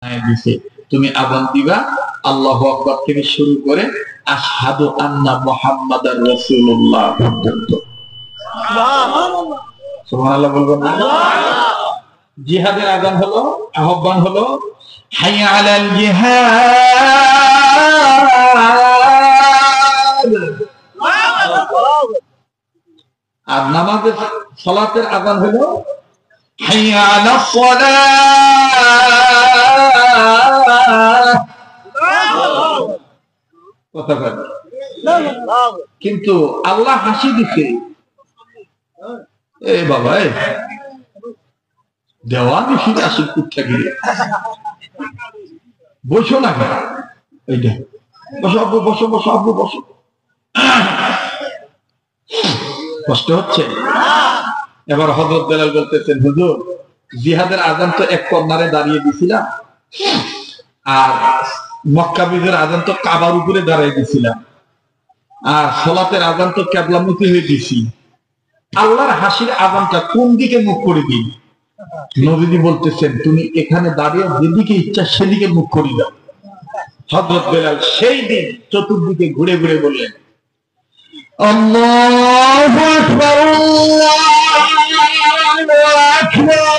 দিছে তুমি আযান দিবা আল্লাহু আকবার থেকে শুরু করে আশহাদু আন্না মুহাম্মাদার রাসূলুল্লাহ পর্যন্ত। সুবহানাল্লাহ সুবহানাল্লাহ বলবেন না? জিহাদের আযান হলো, আহ্বান হলো হাইয়া আলাল জিহাদ। আর নামাজের সালাতের আযান হলো হাইয়া আলাস সালাহ। কথা বলেন। কিন্তু আল্লাহ হাসি দিছে, এ বাবা দেওয়ানি ফিরে আসুন কুত্তা গিয়ে বসো না কেন, এইটা বসো আব্বু, বসো বসো আব্বু বসো। কষ্ট হচ্ছে? এবার হযরত বেলাল বলতেছেন, হুজুর জিহাদের আযান তো এক কর্নারে দাঁড়িয়ে দিছিলাম, আর মক্কা বিজয়ের আযান তো কাবার উপরে দাঁড়িয়ে দিছিলাম, আর সালাতের আযান তো কিবলামুখী হয়ে দিছি, আল্লাহর হাসির আযানটা কোন দিকে মুখ করে দিই? নবীজি বলতেছেন, তুমি এখানে দাঁড়িয়ে যেদিকে ইচ্ছা সেদিকে মুখ করে দাও। হযরত বেলাল সেই দিন চতুর্দিকে ঘুরে ঘুরে বললেন, আল্লাহু আকবার আল্লাহু আকবার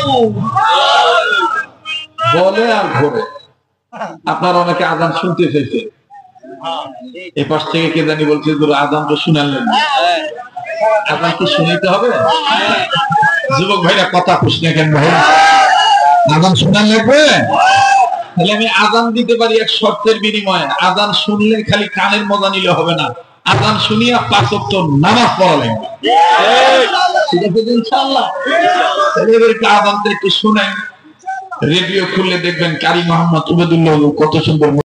বলে আর ঘুরে। আপনারা অনেকে আযান শুনতে চাইছে, এই পাশ থেকে কে জানি বলছে আযান তো শুনালেন না, আযান কি শুনাইতে হবে? যুবক ভাইরা কথা খুশি কেন ভাই, আযান শোনান লাগবে? তাহলে আমি আযান দিতে পারি এক শর্তের বিনিময়ে, আযান শুনলে খালি কানের মজা নিলে হবে না, আযান শুনিয়া 5 ওয়াক্ত নামাজ পড়া লাগবে। ঠিক আছে ইনশাআল্লাহ? তাহলে এবারে আযানটা একটু শুনেন, রেডিও খুললে দেখবেন কারি মোহাম্মদ উবাইদুল্লাহ কত সুন্দর